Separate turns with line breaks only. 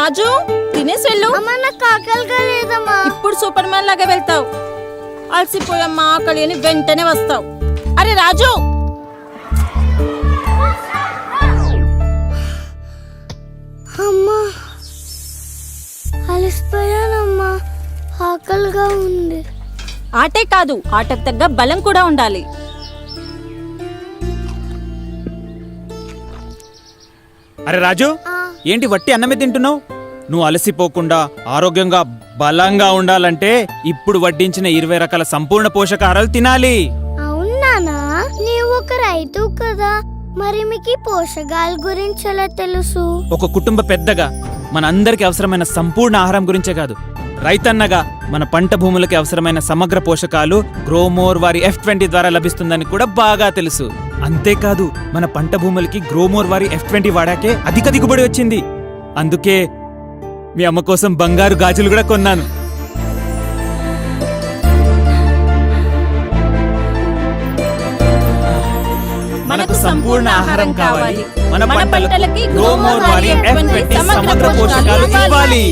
రాజు తినేసి వెళ్ళు.
నాకు ఆకలిగా లేదమ్మా.
ఇప్పుడు సూపర్ మ్యాన్ లాగా వెళ్తావు. అలసిపోయమ్మా ఆకలి అని వెంటనే వస్తావు. అరే రాజు,
అమ్మా అలసిపోయానమ్మా, ఆకలిగా ఉంది.
ఆటే కాదు, ఆటకు తగ్గ బలం కూడా ఉండాలి.
అరే రాజు, ఏంటి వట్టి అన్నమే తింటున్నావు? నువ్వు అలసిపోకుండా ఆరోగ్యంగా బలంగా ఉండాలంటే ఇప్పుడు వడ్డించిన 20 రకాల సంపూర్ణ పోషకాహారాలు తినాలి.
అవునానా? నీవు ఒక రైతు కదా, మరి మీకు పోషకాల గురించి ఎలా తెలుసు?
ఒక కుటుంబ పెద్దగా మనందరికి అవసరమైన సంపూర్ణ ఆహారం గురించే కాదు, రైతన్నగా మన పంట భూములకి అవసరమైన సమగ్ర పోషకాలు గ్రోమోర్ వారి F20 ద్వారా లభిస్తుందని కూడా బాగా తెలుసు. అంతేకాదు మన పంట భూములకి గ్రోమోర్ వారి F20 వాడాకే అధిక దిగుబడి వచ్చింది. అందుకే మీ అమ్మ కోసం బంగారు గాజులు కూడా కొన్నాను.
మనకు సంపూర్ణ ఆహారం కావాలి.
మన పంటలకి గ్రోమోర్ వారి F20 సమగ్ర పోషకాలు ఇవ్వాలి.